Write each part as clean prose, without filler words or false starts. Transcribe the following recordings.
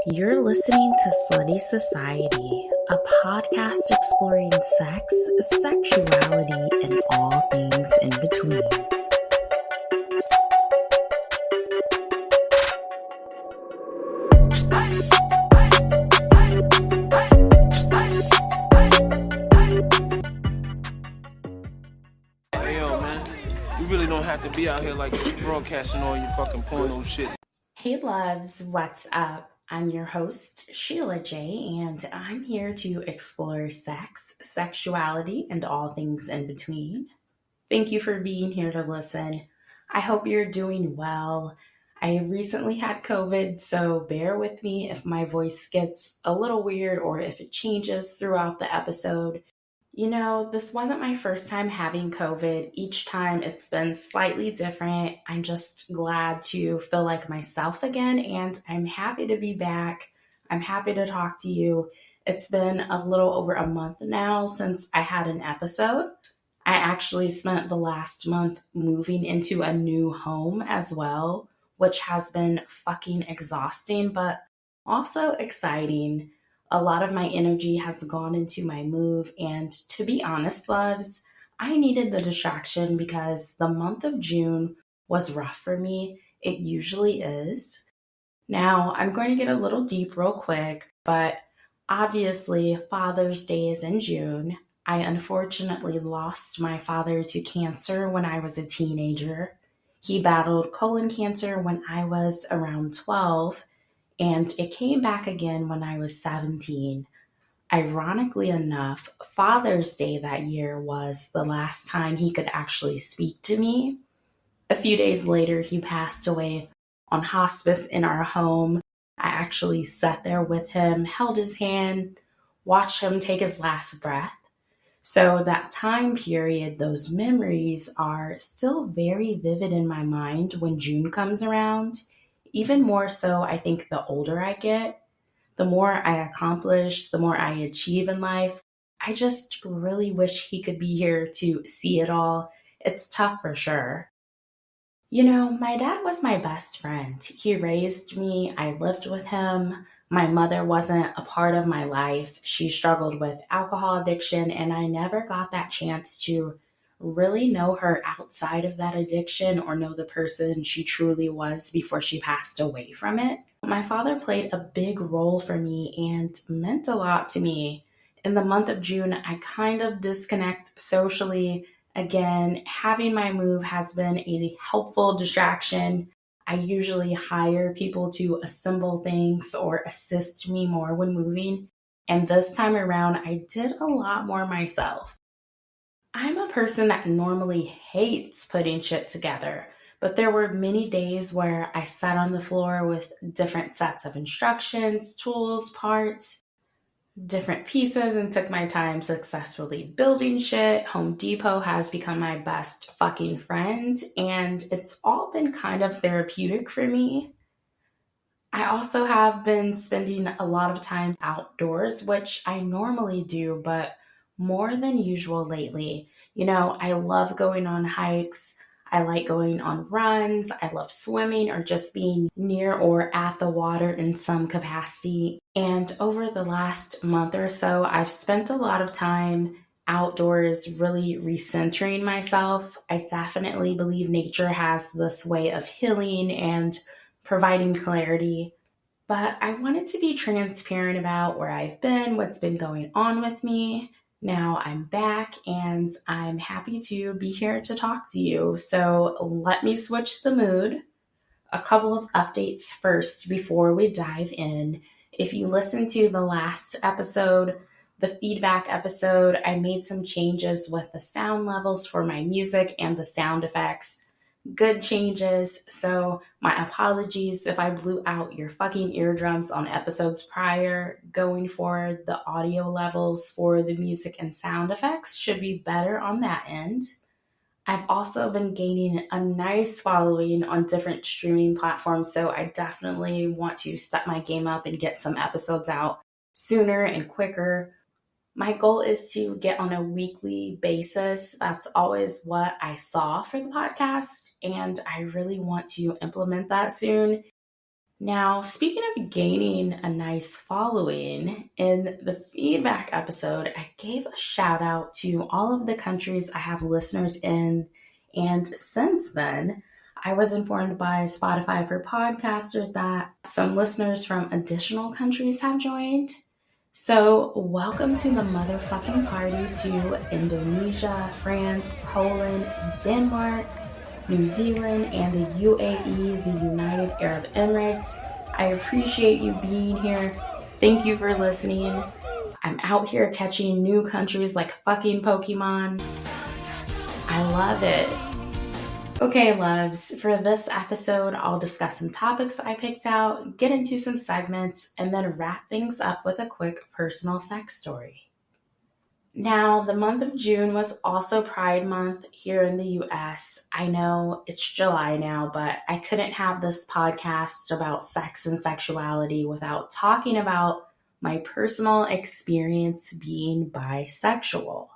You're listening to Slutty Society, a podcast exploring sex, sexuality, and all things in between. Hey, yo, man, you really don't have to be out here like this broadcasting all your fucking porno shit. Hey loves, what's up? I'm your host, Sheila J, and I'm here to explore sex, sexuality, and all things in between. Thank you for being here to listen. I hope you're doing well. I recently had COVID, so bear with me if my voice gets a little weird or if it changes throughout the episode. You know, this wasn't my first time having COVID. Each time it's been slightly different. I'm just glad to feel like myself again, and I'm happy to be back. I'm happy to talk to you. It's been a little over a month now since I had an episode. I actually spent the last month moving into a new home as well, which has been fucking exhausting, but also exciting. A lot of my energy has gone into my move, and to be honest, loves, I needed the distraction because the month of June was rough for me. It usually is. Now, I'm going to get a little deep real quick, but obviously, Father's Day is in June. I unfortunately lost my father to cancer when I was a teenager. He battled colon cancer when I was around 12, and it came back again when I was 17. Ironically enough, Father's Day that year was the last time he could actually speak to me. A few days later, he passed away on hospice in our home. I actually sat there with him, held his hand, watched him take his last breath. So that time period, those memories are still very vivid in my mind when June comes around. Even more so, I think the older I get, the more I accomplish, the more I achieve in life. I just really wish he could be here to see it all. It's tough for sure. You know, my dad was my best friend. He raised me, I lived with him. My mother wasn't a part of my life. She struggled with alcohol addiction, and I never got that chance to really know her outside of that addiction or know the person she truly was before she passed away from it. My father played a big role for me and meant a lot to me. In the month of June, I kind of disconnect socially. Again, having my move has been a helpful distraction. I usually hire people to assemble things or assist me more when moving. And this time around, I did a lot more myself. I'm a person that normally hates putting shit together, but there were many days where I sat on the floor with different sets of instructions, tools, parts, different pieces, and took my time successfully building shit. Home Depot has become my best fucking friend, and it's all been kind of therapeutic for me. I also have been spending a lot of time outdoors, which I normally do, but more than usual lately. You know, I love going on hikes. I like going on runs. I love swimming or just being near or at the water in some capacity. And over the last month or so, I've spent a lot of time outdoors, really recentering myself. I definitely believe nature has this way of healing and providing clarity. But I wanted to be transparent about where I've been, what's been going on with me. Now I'm back and I'm happy to be here to talk to you. So let me switch the mood. A couple of updates first before we dive in. If you listened to the last episode, the feedback episode, I made some changes with the sound levels for my music and the sound effects. Good changes, so my apologies if I blew out your fucking eardrums on episodes prior. Going forward, the audio levels for the music and sound effects should be better on that end. I've also been gaining a nice following on different streaming platforms, so I definitely want to step my game up and get some episodes out sooner and quicker. My goal is to get on a weekly basis. That's always what I saw for the podcast, and I really want to implement that soon. Now, speaking of gaining a nice following, in the feedback episode, I gave a shout out to all of the countries I have listeners in. And since then, I was informed by Spotify for podcasters that some listeners from additional countries have joined. So, welcome to the motherfucking party to Indonesia, France, Poland, Denmark, New Zealand, and the UAE, the United Arab Emirates. I appreciate you being here. Thank you for listening. I'm out here catching new countries like fucking Pokemon. I love it. Okay, loves, for this episode, I'll discuss some topics I picked out, get into some segments, and then wrap things up with a quick personal sex story. Now, the month of June was also Pride Month here in the US. I know it's July now, but I couldn't have this podcast about sex and sexuality without talking about my personal experience being bisexual.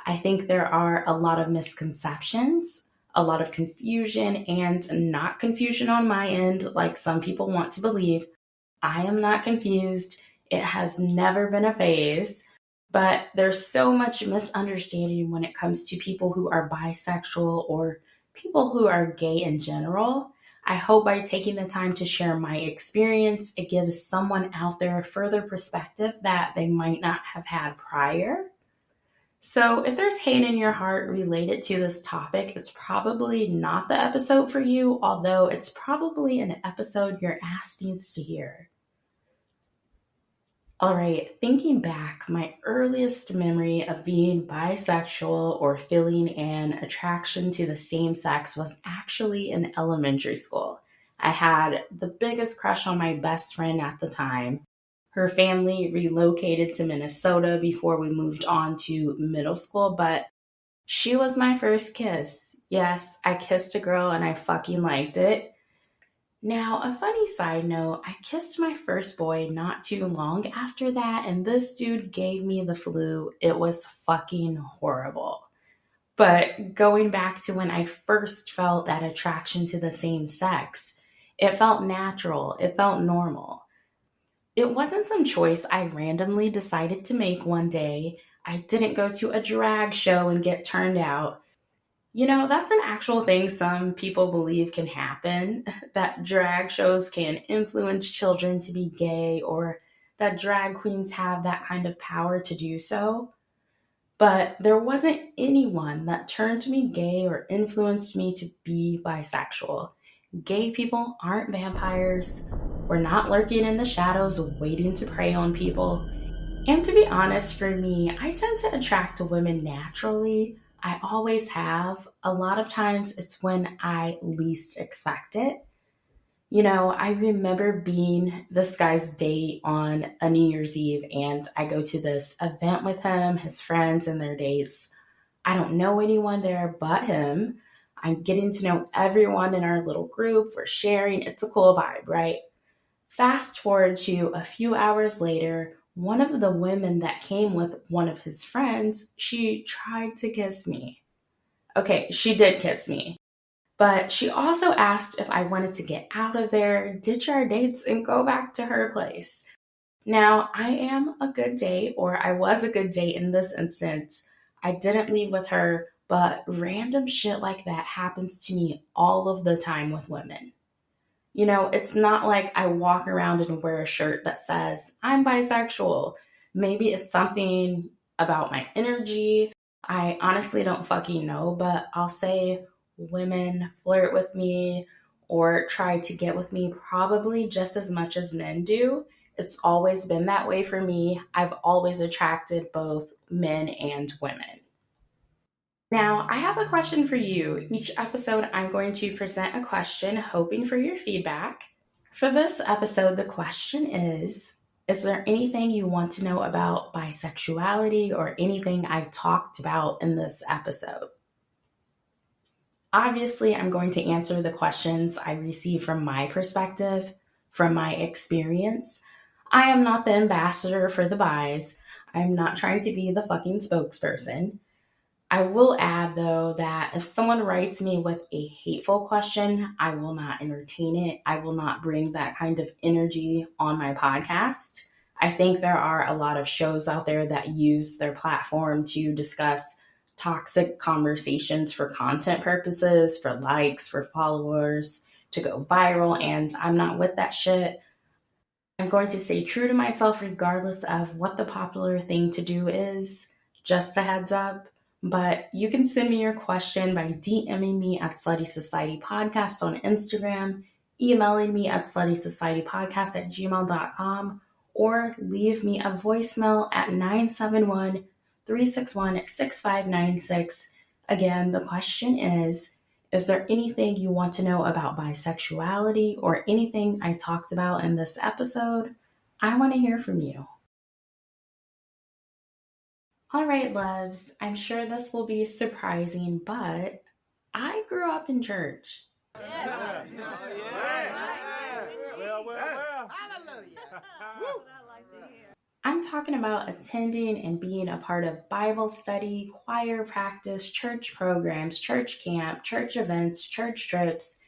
I think there are a lot of misconceptions, a lot of confusion, and not confusion on my end, like some people want to believe. I am not confused. It has never been a phase. But there's so much misunderstanding when it comes to people who are bisexual or people who are gay in general. I hope by taking the time to share my experience, it gives someone out there further perspective that they might not have had prior. So if there's hate in your heart related to this topic, it's probably not the episode for you, although it's probably an episode your ass needs to hear. All right, thinking back, my earliest memory of being bisexual or feeling an attraction to the same sex was actually in elementary school. I had the biggest crush on my best friend at the time. Her family relocated to Minnesota before we moved on to middle school, but she was my first kiss. Yes, I kissed a girl and I fucking liked it. Now, a funny side note, I kissed my first boy not too long after that, and this dude gave me the flu. It was fucking horrible. But going back to when I first felt that attraction to the same sex, it felt natural, it felt normal. It wasn't some choice I randomly decided to make one day. I didn't go to a drag show and get turned out. You know, that's an actual thing some people believe can happen, that drag shows can influence children to be gay or that drag queens have that kind of power to do so. But there wasn't anyone that turned me gay or influenced me to be bisexual. Gay people aren't vampires. We're not lurking in the shadows waiting to prey on people. And to be honest, for me, I tend to attract women naturally. I always have. A lot of times it's when I least expect it. You know, I remember being this guy's date on a New Year's Eve, and I go to this event with him, his friends, and their dates. I don't know anyone there but him. I'm getting to know everyone in our little group. We're sharing. It's a cool vibe, right? Fast forward to a few hours later, one of the women that came with one of his friends, she tried to kiss me. Okay, she did kiss me. But she also asked if I wanted to get out of there, ditch our dates, and go back to her place. Now, I am a good date, or I was a good date in this instance. I didn't leave with her, but random shit like that happens to me all of the time with women. You know, it's not like I walk around and wear a shirt that says, I'm bisexual. Maybe it's something about my energy. I honestly don't fucking know, but I'll say women flirt with me or try to get with me probably just as much as men do. It's always been that way for me. I've always attracted both men and women. Now, I have a question for you. Each episode, I'm going to present a question, hoping for your feedback. For this episode, the question is there anything you want to know about bisexuality or anything I talked about in this episode? Obviously, I'm going to answer the questions I receive from my perspective, from my experience. I am not the ambassador for the bis. I'm not trying to be the fucking spokesperson. I will add, though, that if someone writes me with a hateful question, I will not entertain it. I will not bring that kind of energy on my podcast. I think there are a lot of shows out there that use their platform to discuss toxic conversations for content purposes, for likes, for followers, to go viral, and I'm not with that shit. I'm going to stay true to myself regardless of what the popular thing to do is. Just a heads up. But you can send me your question by DMing me at Slutty Society Podcast on Instagram, emailing me at sluttysocietypodcast@gmail.com, or leave me a voicemail at 971-361-6596. Again, the question is there anything you want to know about bisexuality or anything I talked about in this episode? I want to hear from you. All right, loves, I'm sure this will be surprising, but I grew up in church. Well. Hallelujah. I'm talking about attending and being a part of Bible study, choir practice, church programs, church camp, church events, church trips,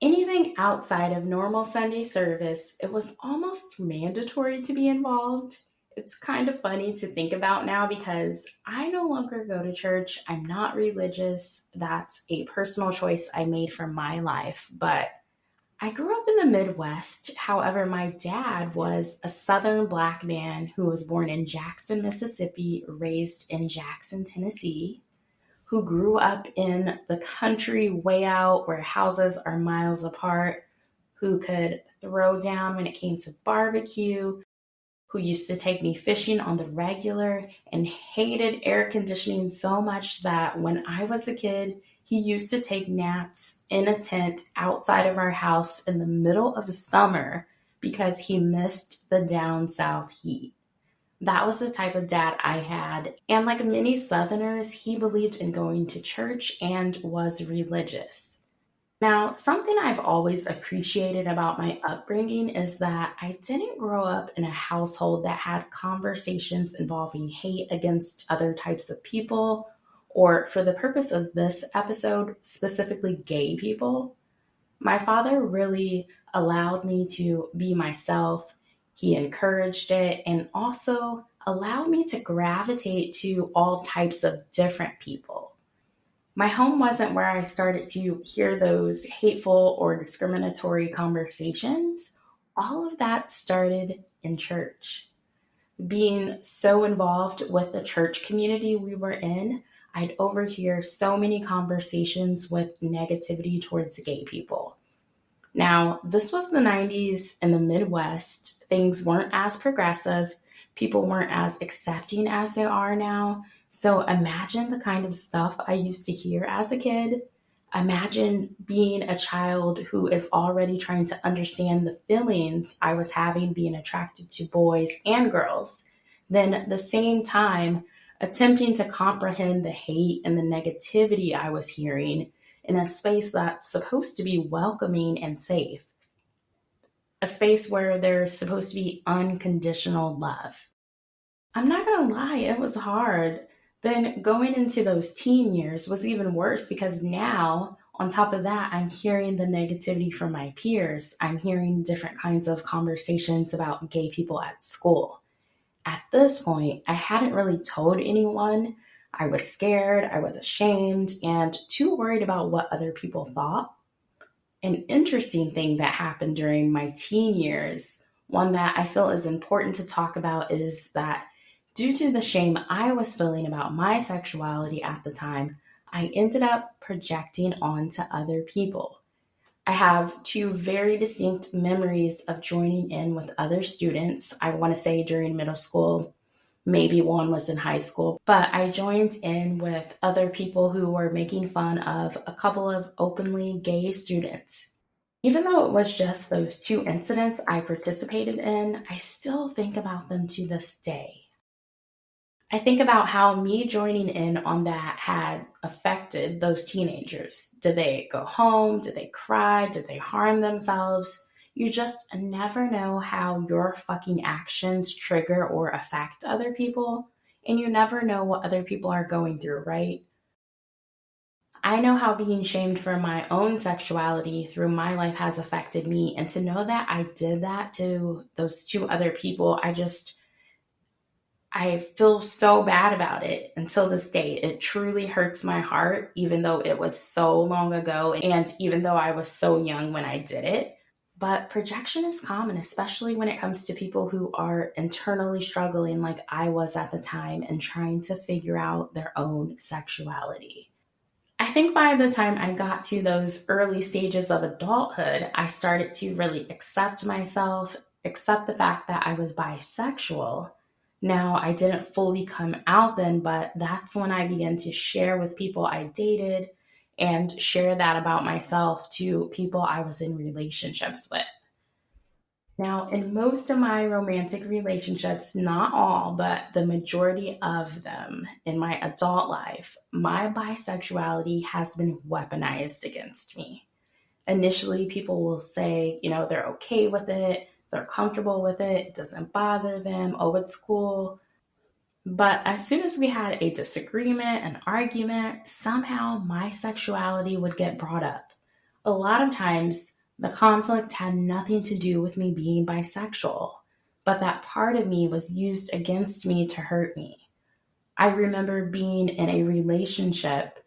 anything outside of normal Sunday service. It was almost mandatory to be involved. It's kind of funny to think about now because I no longer go to church. I'm not religious. That's a personal choice I made for my life, but I grew up in the Midwest. However, my dad was a Southern Black man who was born in Jackson, Mississippi, raised in Jackson, Tennessee, who grew up in the country way out where houses are miles apart, who could throw down when it came to barbecue, who used to take me fishing on the regular and hated air conditioning so much that when I was a kid, he used to take naps in a tent outside of our house in the middle of summer because he missed the down south heat. That was the type of dad I had. And like many Southerners, he believed in going to church and was religious. Now, something I've always appreciated about my upbringing is that I didn't grow up in a household that had conversations involving hate against other types of people, or for the purpose of this episode, specifically gay people. My father really allowed me to be myself. He encouraged it and also allowed me to gravitate to all types of different people. My home wasn't where I started to hear those hateful or discriminatory conversations. All of that started in church. Being so involved with the church community we were in, I'd overhear so many conversations with negativity towards gay people. Now, this was the 90s in the Midwest. Things weren't as progressive. People weren't as accepting as they are now. So imagine the kind of stuff I used to hear as a kid. Imagine being a child who is already trying to understand the feelings I was having being attracted to boys and girls. Then at the same time, attempting to comprehend the hate and the negativity I was hearing in a space that's supposed to be welcoming and safe. A space where there's supposed to be unconditional love. I'm not gonna lie, it was hard. Then going into those teen years was even worse because now, on top of that, I'm hearing the negativity from my peers. I'm hearing different kinds of conversations about gay people at school. At this point, I hadn't really told anyone. I was scared, I was ashamed, and too worried about what other people thought. An interesting thing that happened during my teen years, one that I feel is important to talk about, is that due to the shame I was feeling about my sexuality at the time, I ended up projecting onto other people. I have two very distinct memories of joining in with other students. I want to say during middle school, maybe one was in high school, but I joined in with other people who were making fun of a couple of openly gay students. Even though it was just those two incidents I participated in, I still think about them to this day. I think about how me joining in on that had affected those teenagers. Did they go home? Did they cry? Did they harm themselves? You just never know how your fucking actions trigger or affect other people, and you never know what other people are going through, right? I know how being shamed for my own sexuality through my life has affected me, and to know that I did that to those two other people, I feel so bad about it until this day. It truly hurts my heart, even though it was so long ago and even though I was so young when I did it. But projection is common, especially when it comes to people who are internally struggling like I was at the time and trying to figure out their own sexuality. I think by the time I got to those early stages of adulthood, I started to really accept myself, accept the fact that I was bisexual. Now, I didn't fully come out then, but that's when I began to share with people I dated and share that about myself to people I was in relationships with. Now, in most of my romantic relationships, not all, but the majority of them in my adult life, my bisexuality has been weaponized against me. Initially, people will say, they're okay with it, they're comfortable with it, it doesn't bother them, oh, it's cool. But as soon as we had a disagreement, an argument, somehow my sexuality would get brought up. A lot of times, the conflict had nothing to do with me being bisexual, but that part of me was used against me to hurt me. I remember being in a relationship,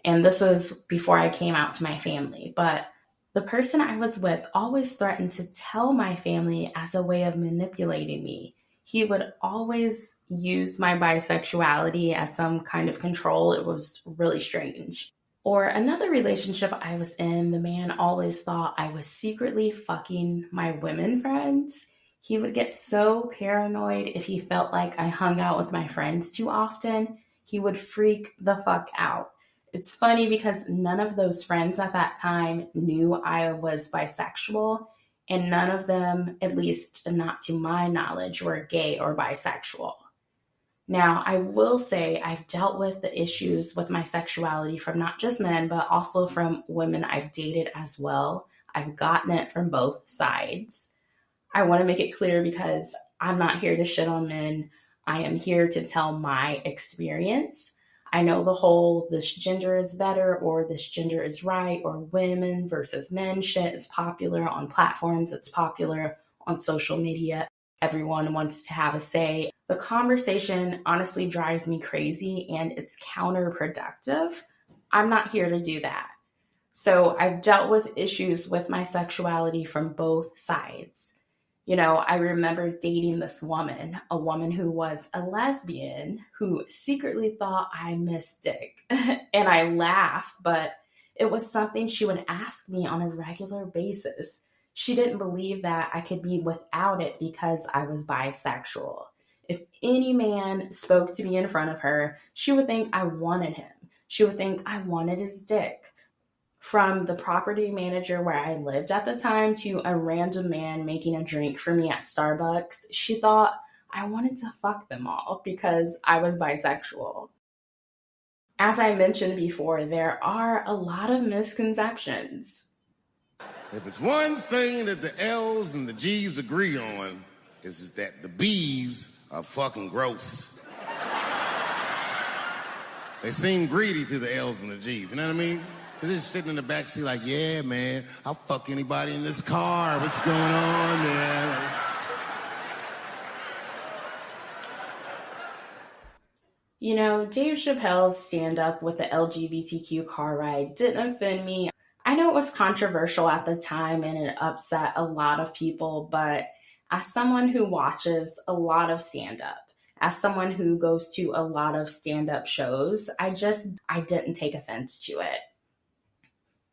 and this was before I came out to my family, but the person I was with always threatened to tell my family as a way of manipulating me. He would always use my bisexuality as some kind of control. It was really strange. Or another relationship I was in, the man always thought I was secretly fucking my women friends. He would get so paranoid if he felt like I hung out with my friends too often. He would freak the fuck out. It's funny because none of those friends at that time knew I was bisexual, and none of them, at least not to my knowledge, were gay or bisexual. Now, I will say I've dealt with the issues with my sexuality from not just men, but also from women I've dated as well. I've gotten it from both sides. I want to make it clear because I'm not here to shit on men. I am here to tell my experience. I know the whole this gender is better or this gender is right or women versus men shit is popular on platforms. It's popular on social media. Everyone wants to have a say. The conversation honestly drives me crazy and it's counterproductive. I'm not here to do that. So I've dealt with issues with my sexuality from both sides. I remember dating this woman, a woman who was a lesbian who secretly thought I missed dick. And I laugh, but it was something she would ask me on a regular basis. She didn't believe that I could be without it because I was bisexual. If any man spoke to me in front of her, she would think I wanted him. She would think I wanted his dick. From the property manager where I lived at the time to a random man making a drink for me at Starbucks, she thought I wanted to fuck them all because I was bisexual. As I mentioned before, there are a lot of misconceptions. If it's one thing that the L's and the G's agree on, is that the B's are fucking gross. They seem greedy to the L's and the G's, you know what I mean? They're just sitting in the backseat like, yeah, man, I'll fuck anybody in this car. What's going on, man? Dave Chappelle's stand-up with the LGBTQ car ride didn't offend me. I know it was controversial at the time and it upset a lot of people, but as someone who watches a lot of stand-up, as someone who goes to a lot of stand-up shows, I didn't take offense to it.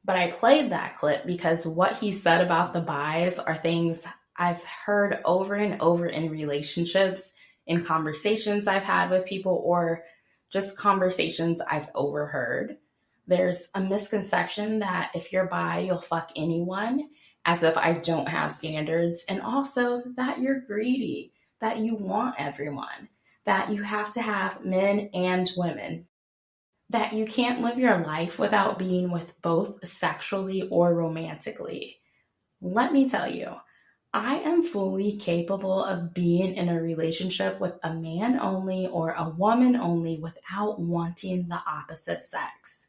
But I played that clip because what he said about the bis are things I've heard over and over in relationships, in conversations I've had with people, or just conversations I've overheard. There's a misconception that if you're bi, you'll fuck anyone, as if I don't have standards, and also that you're greedy, that you want everyone, that you have to have men and women, that you can't live your life without being with both sexually or romantically. let me tell you, I am fully capable of being in a relationship with a man only or a woman only without wanting the opposite sex.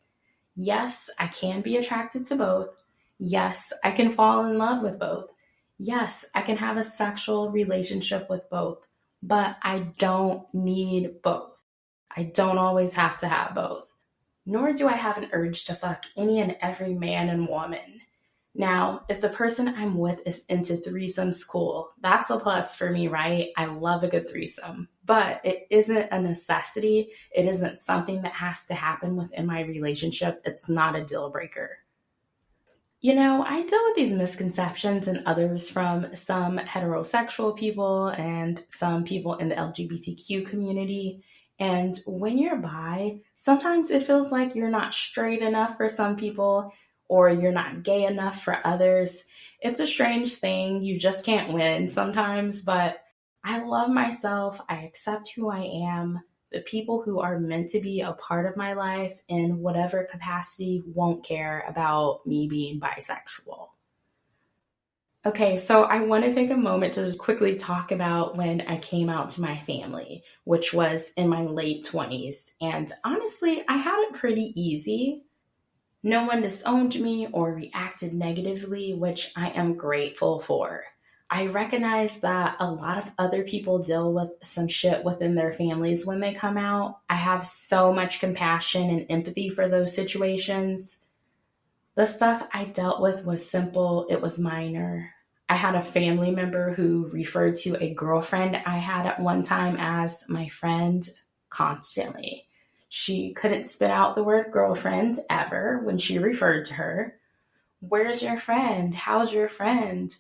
Yes, I can be attracted to both. Yes, I can fall in love with both. Yes, I can have a sexual relationship with both, but I don't need both. I don't always have to have both. Nor do I have an urge to fuck any and every man and woman. Now, if the person I'm with is into threesomes, cool. That's a plus for me, right? I love a good threesome. But it isn't a necessity. It isn't something that has to happen within my relationship. It's not a deal breaker. I deal with these misconceptions and others from some heterosexual people and some people in the LGBTQ community. And when you're bi, sometimes it feels like you're not straight enough for some people or you're not gay enough for others. It's a strange thing. You just can't win sometimes, but I love myself. I accept who I am. The people who are meant to be a part of my life in whatever capacity won't care about me being bisexual. Okay, so I want to take a moment to quickly talk about when I came out to my family, which was in my late 20s. And honestly, I had it pretty easy. No one disowned me or reacted negatively, which I am grateful for. I recognize that a lot of other people deal with some shit within their families when they come out. I have so much compassion and empathy for those situations. The stuff I dealt with was simple, it was minor. I had a family member who referred to a girlfriend I had at one time as my friend constantly. She couldn't spit out the word girlfriend ever when she referred to her. Where's your friend? How's your friend?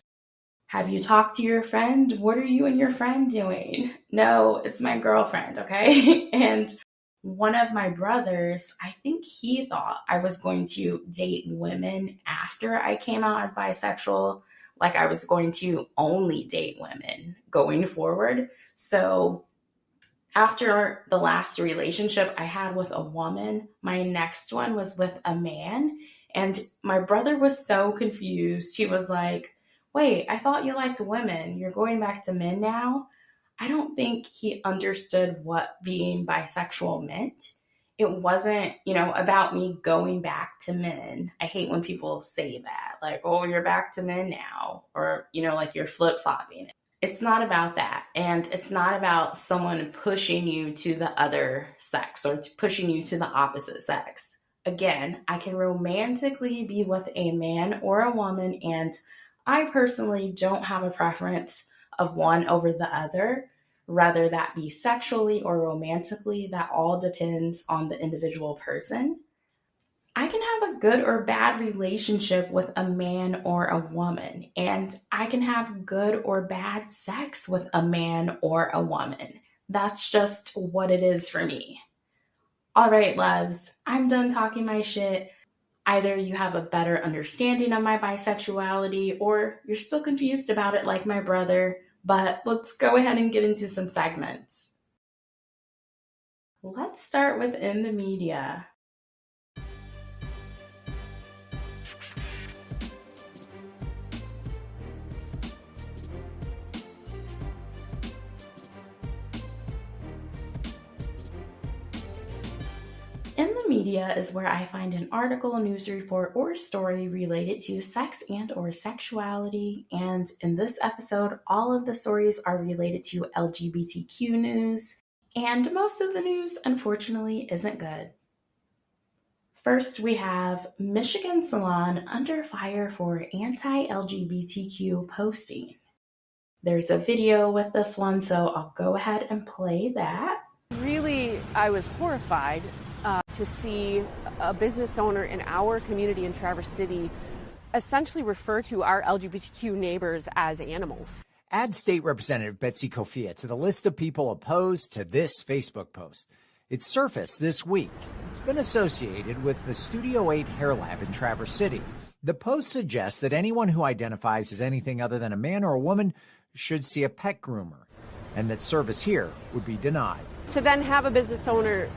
Have you talked to your friend? What are you and your friend doing? No, it's my girlfriend, okay? And one of my brothers, I think he thought I was going to date women after I came out as bisexual, like I was going to only date women going forward. So after the last relationship I had with a woman, my next one was with a man. And my brother was so confused. He was like, wait, I thought you liked women. You're going back to men now? I don't think he understood what being bisexual meant. It wasn't, about me going back to men. I hate when people say that, like, oh, you're back to men now, or, like you're flip-flopping. It's not about that. And it's not about someone pushing you to the other sex or pushing you to the opposite sex. Again, I can romantically be with a man or a woman, and I personally don't have a preference of one over the other, whether that be sexually or romantically. That all depends on the individual person. I can have a good or bad relationship with a man or a woman, and I can have good or bad sex with a man or a woman. That's just what it is for me. All right, loves, I'm done talking my shit. Either you have a better understanding of my bisexuality or you're still confused about it like my brother, but let's go ahead and get into some segments. Let's start with in the media. In the media is where I find an article, news report, or story related to sex and or sexuality. And in this episode, all of the stories are related to LGBTQ news. And most of the news, unfortunately, isn't good. First, we have Michigan salon under fire for anti-LGBTQ posting. There's a video with this one, so I'll go ahead and play that. Really, I was horrified to see a business owner in our community in Traverse City essentially refer to our LGBTQ neighbors as animals. Add State Representative Betsy Kofia to the list of people opposed to this Facebook post. It surfaced this week. It's been associated with the Studio 8 Hair Lab in Traverse City. The post suggests that anyone who identifies as anything other than a man or a woman should see a pet groomer, and that service here would be denied. To then have a business owner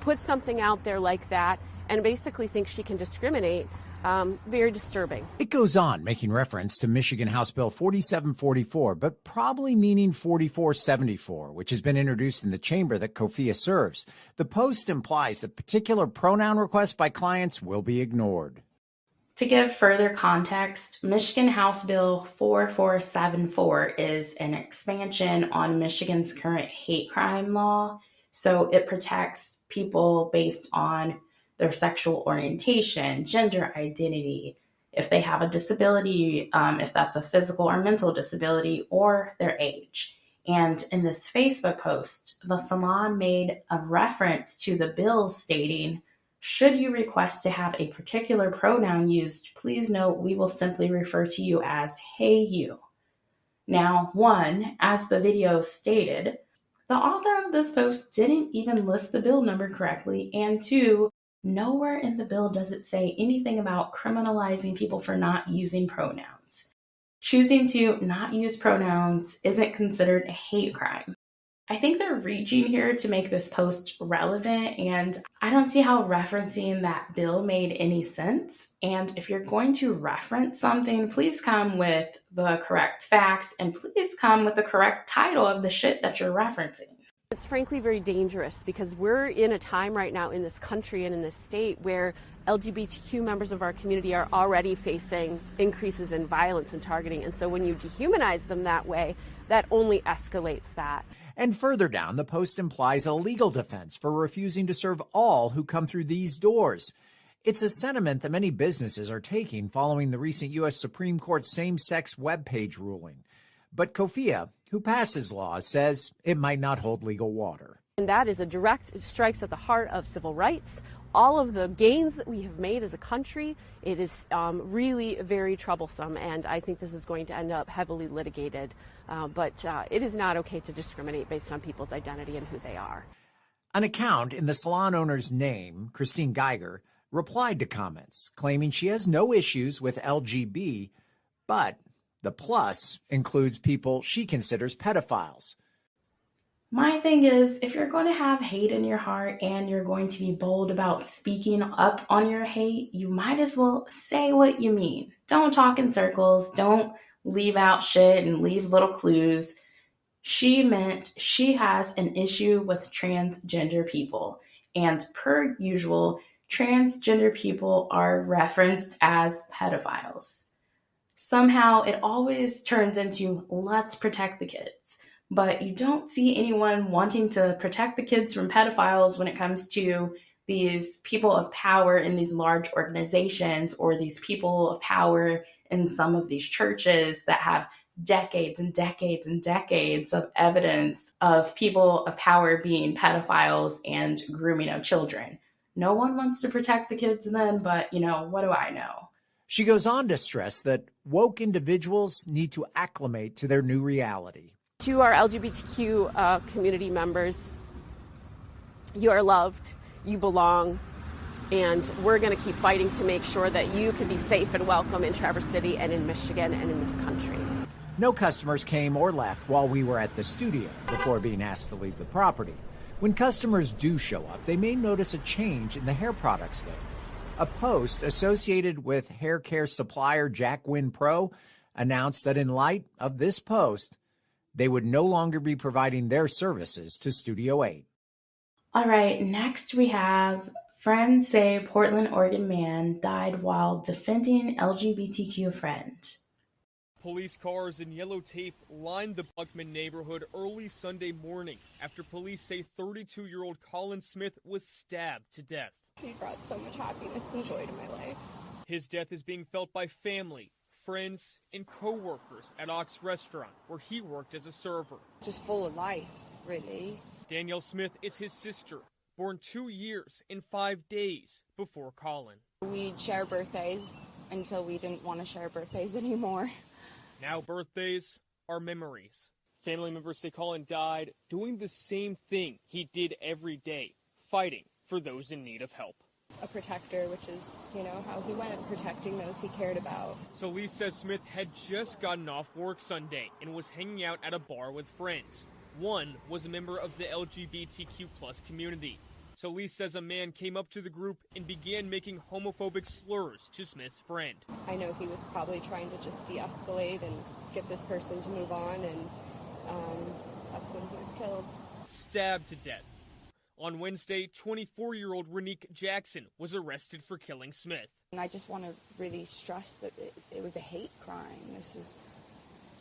put something out there like that and basically think she can discriminate, Very disturbing. It goes on, making reference to Michigan House Bill 4744, but probably meaning 4474, which has been introduced in the chamber that Kofia serves. The post implies that particular pronoun requests by clients will be ignored. To give further context, Michigan House Bill 4474 is an expansion on Michigan's current hate crime law. So it protects people based on their sexual orientation, gender identity, if they have a disability, if that's a physical or mental disability, or their age. And in this Facebook post, the salon made a reference to the bill stating, should you request to have a particular pronoun used, please note we will simply refer to you as hey you. Now, one, as the video stated, the author of this post didn't even list the bill number correctly, and two, nowhere in the bill does it say anything about criminalizing people for not using pronouns. Choosing to not use pronouns isn't considered a hate crime. I think they're reaching here to make this post relevant, and I don't see how referencing that bill made any sense. And if you're going to reference something, please come with the correct facts and please come with the correct title of the shit that you're referencing. It's frankly very dangerous because we're in a time right now in this country and in this state where LGBTQ members of our community are already facing increases in violence and targeting. And so when you dehumanize them that way, that only escalates that. And further down, the post implies a legal defense for refusing to serve all who come through these doors. It's a sentiment that many businesses are taking following the recent U.S. Supreme Court same-sex webpage ruling. But Kofia, who passes laws, says it might not hold legal water. And that is it strikes at the heart of civil rights. All of the gains that we have made as a country, it is really very troublesome, and I think this is going to end up heavily litigated. But it is not okay to discriminate based on people's identity and who they are. An account in the salon owner's name, Christine Geiger, replied to comments, claiming she has no issues with LGB, but the plus includes people she considers pedophiles. My thing is, if you're going to have hate in your heart and you're going to be bold about speaking up on your hate, you might as well say what you mean. Don't talk in circles. Don't leave out shit and leave little clues. She meant she has an issue with transgender people. And per usual, transgender people are referenced as pedophiles. Somehow it always turns into let's protect the kids. But you don't see anyone wanting to protect the kids from pedophiles when it comes to these people of power in these large organizations or these people of power in some of these churches that have decades and decades and decades of evidence of people of power being pedophiles and grooming of children. No one wants to protect the kids then, but, what do I know? She goes on to stress that woke individuals need to acclimate to their new reality. To our LGBTQ community members, you are loved, you belong, and we're going to keep fighting to make sure that you can be safe and welcome in Traverse City and in Michigan and in this country. No customers came or left while we were at the studio before being asked to leave the property. When customers do show up, they may notice a change in the hair products there. A post associated with hair care supplier Jack Wynn Pro announced that in light of this post, they would no longer be providing their services to Studio 8. All right, next we have friends say Portland, Oregon man died while defending LGBTQ friend. Police cars and yellow tape lined the Buckman neighborhood early Sunday morning after police say 32-year-old Colin Smith was stabbed to death. He brought so much happiness and joy to my life. His death is being felt by family, friends, and co-workers at Ox Restaurant, where he worked as a server. Just full of life, really. Danielle Smith is his sister, born 2 years and 5 days before Colin. We'd share birthdays until we didn't want to share birthdays anymore. Now birthdays are memories. Family members say Colin died doing the same thing he did every day, fighting for those in need of help. A protector, which is, how he went, protecting those he cared about. So Lee says Smith had just gotten off work Sunday and was hanging out at a bar with friends. One was a member of the LGBTQ plus community. Solis says a man came up to the group and began making homophobic slurs to Smith's friend. I know he was probably trying to just de-escalate and get this person to move on, and that's when he was killed. Stabbed to death. On Wednesday, 24-year-old Renique Jackson was arrested for killing Smith. And I just want to really stress that it was a hate crime. This is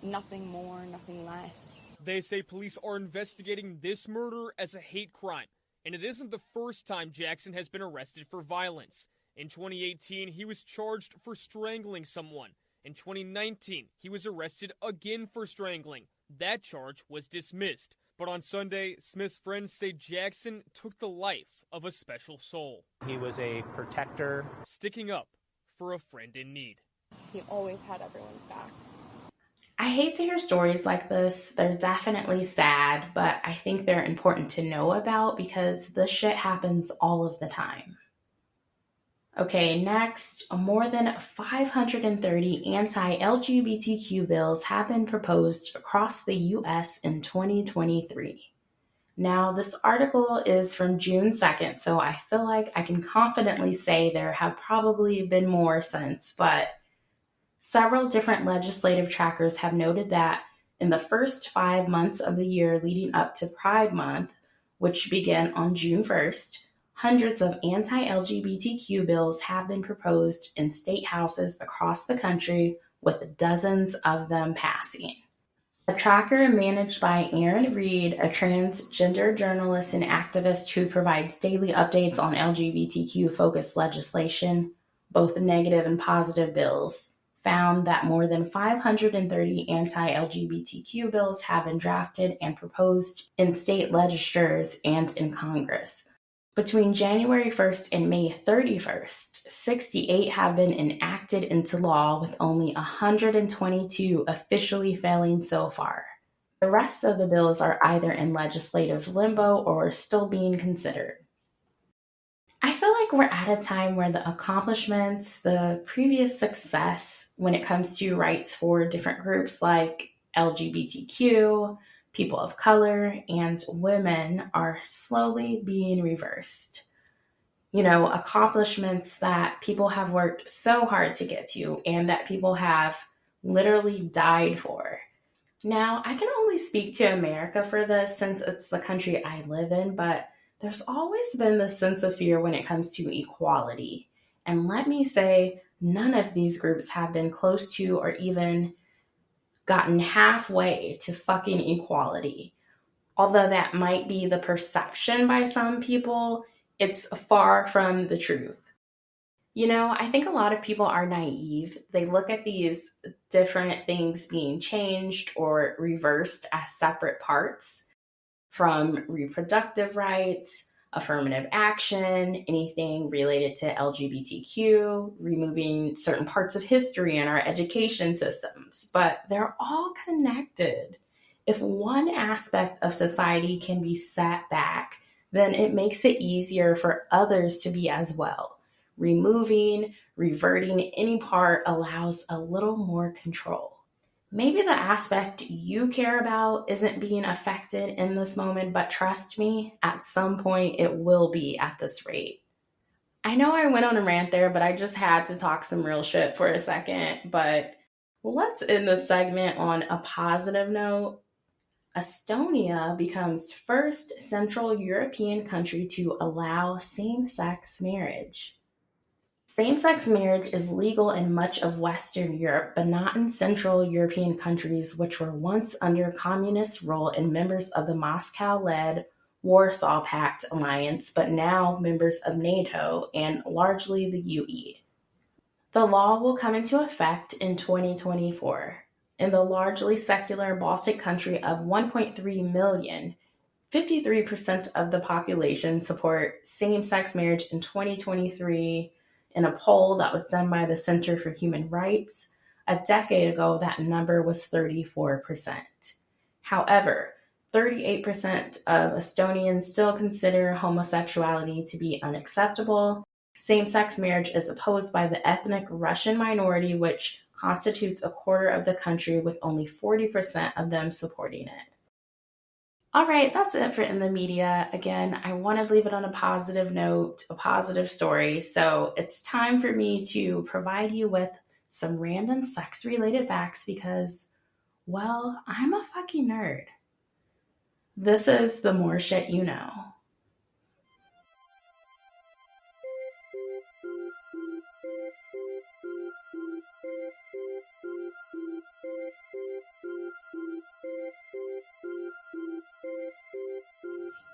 nothing more, nothing less. They say police are investigating this murder as a hate crime, and it isn't the first time Jackson has been arrested for violence. In 2018, he was charged for strangling someone. In 2019, he was arrested again for strangling. That charge was dismissed. But on Sunday, Smith's friends say Jackson took the life of a special soul. He was a protector, sticking up for a friend in need. He always had everyone's back. I hate to hear stories like this. They're definitely sad, but I think they're important to know about because this shit happens all of the time. Okay, next, more than 530 anti-LGBTQ bills have been proposed across the U.S. in 2023. Now, this article is from June 2nd, so I feel like I can confidently say there have probably been more since, but several different legislative trackers have noted that in the first 5 months of the year leading up to Pride Month, which began on June 1st, hundreds of anti-LGBTQ bills have been proposed in state houses across the country, with dozens of them passing. A tracker managed by Erin Reed, a transgender journalist and activist who provides daily updates on LGBTQ-focused legislation, both negative and positive bills, found that more than 530 anti-LGBTQ bills have been drafted and proposed in state legislatures and in Congress. Between January 1st and May 31st, 68 have been enacted into law, with only 122 officially failing so far. The rest of the bills are either in legislative limbo or still being considered. I feel like we're at a time where the accomplishments, the previous success when it comes to rights for different groups like LGBTQ, people of color, and women are slowly being reversed. You know, accomplishments that people have worked so hard to get to and that people have literally died for. Now, I can only speak to America for this since it's the country I live in, but there's always been this sense of fear when it comes to equality. And let me say, none of these groups have been close to or even gotten halfway to fucking equality. Although that might be the perception by some people, it's far from the truth. You know, I think a lot of people are naive. They look at these different things being changed or reversed as separate parts, from reproductive rights, affirmative action, anything related to LGBTQ, removing certain parts of history in our education systems, but they're all connected. If one aspect of society can be set back, then it makes it easier for others to be as well. Removing, reverting any part allows a little more control. Maybe the aspect you care about isn't being affected in this moment, but trust me, at some point it will be at this rate. I know I went on a rant there, but I just had to talk some real shit for a second. But let's end this segment on a positive note. Estonia becomes first Central European country to allow same-sex marriage. Same-sex marriage is legal in much of Western Europe, but not in Central European countries, which were once under communist rule and members of the Moscow-led Warsaw Pact alliance, but now members of NATO and largely the UE. The law will come into effect in 2024. In the largely secular Baltic country of 1.3 million, 53% of the population support same-sex marriage in 2023. In a poll that was done by the Center for Human Rights, a decade ago, that number was 34%. However, 38% of Estonians still consider homosexuality to be unacceptable. Same-sex marriage is opposed by the ethnic Russian minority, which constitutes a quarter of the country, with only 40% of them supporting it. All right, that's it for In the Media. Again, I want to leave it on a positive note, a positive story. So it's time for me to provide you with some random sex related facts because, well, I'm a fucking nerd. This is the more shit you know.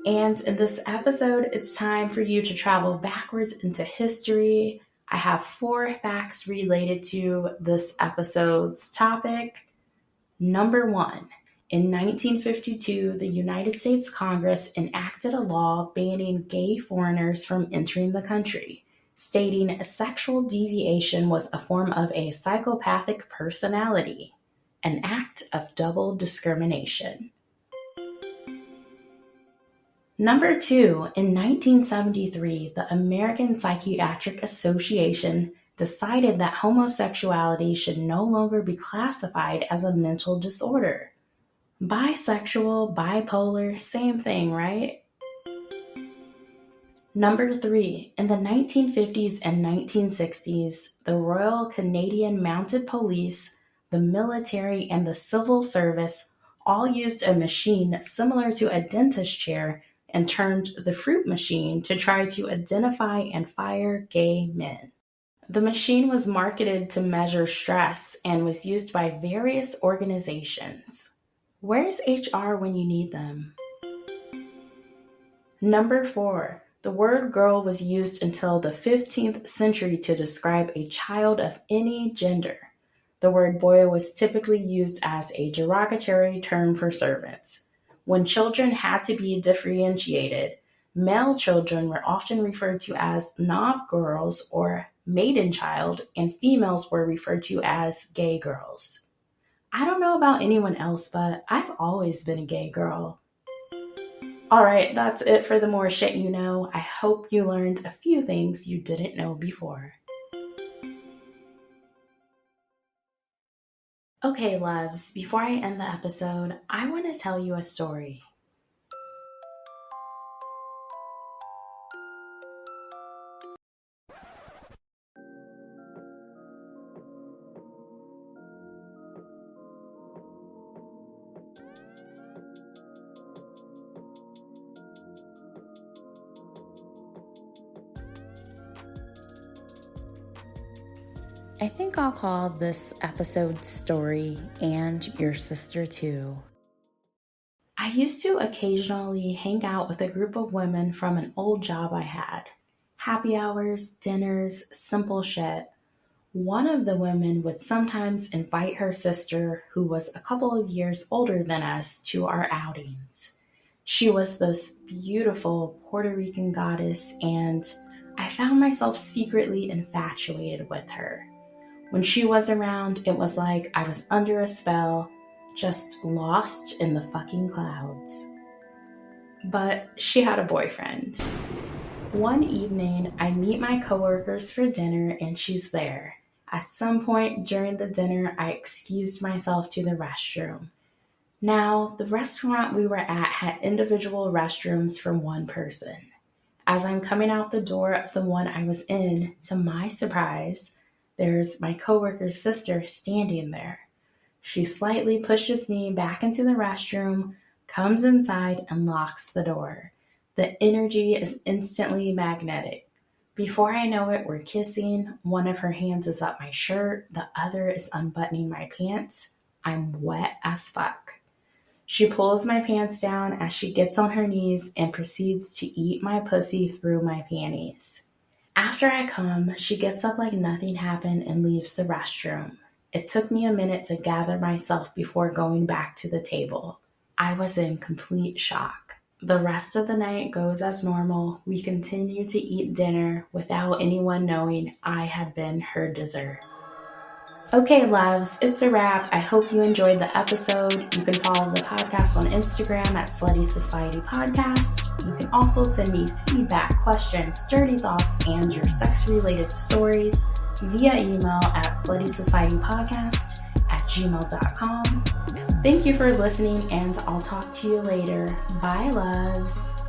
And in this episode, it's time for you to travel backwards into history. I have 4 facts related to this episode's topic. Number 1, in 1952, the United States Congress enacted a law banning gay foreigners from entering the country, stating sexual deviation was a form of a psychopathic personality, an act of double discrimination. Number 2, in 1973, the American Psychiatric Association decided that homosexuality should no longer be classified as a mental disorder. Bisexual, bipolar, same thing, right? Number 3, in the 1950s and 1960s, the Royal Canadian Mounted Police, the military, and the civil service all used a machine similar to a dentist chair and termed the fruit machine to try to identify and fire gay men. The machine was marketed to measure stress and was used by various organizations. Where's HR when you need them? Number 4, the word girl was used until the 15th century to describe a child of any gender. The word boy was typically used as a derogatory term for servants. When children had to be differentiated, male children were often referred to as knob girls or maiden child, and females were referred to as gay girls. I don't know about anyone else, but I've always been a gay girl. All right, that's it for the more shit you know. I hope you learned a few things you didn't know before. Okay, loves, before I end the episode, I want to tell you a story. I think I'll call this episode Story and Your Sister Too. I used to occasionally hang out with a group of women from an old job I had. Happy hours, dinners, simple shit. One of the women would sometimes invite her sister, who was a couple of years older than us, to our outings. She was this beautiful Puerto Rican goddess, and I found myself secretly infatuated with her. When she was around, it was like I was under a spell, just lost in the fucking clouds. But she had a boyfriend. One evening, I meet my coworkers for dinner and she's there. At some point during the dinner, I excused myself to the restroom. Now, the restaurant we were at had individual restrooms for one person. As I'm coming out the door of the one I was in, to my surprise, there's my coworker's sister standing there. She slightly pushes me back into the restroom, comes inside, and locks the door. The energy is instantly magnetic. Before I know it, we're kissing. One of her hands is up my shirt. The other is unbuttoning my pants. I'm wet as fuck. She pulls my pants down as she gets on her knees and proceeds to eat my pussy through my panties. After I come, she gets up like nothing happened and leaves the restroom. It took me a minute to gather myself before going back to the table. I was in complete shock. The rest of the night goes as normal. We continue to eat dinner without anyone knowing I had been her dessert. Okay, loves, it's a wrap. I hope you enjoyed the episode. You can follow the podcast on Instagram at Slutty Society Podcast. You can also send me feedback, questions, dirty thoughts, and your sex-related stories via email at sluttysocietypodcast@gmail.com. Thank you for listening, and I'll talk to you later. Bye, loves.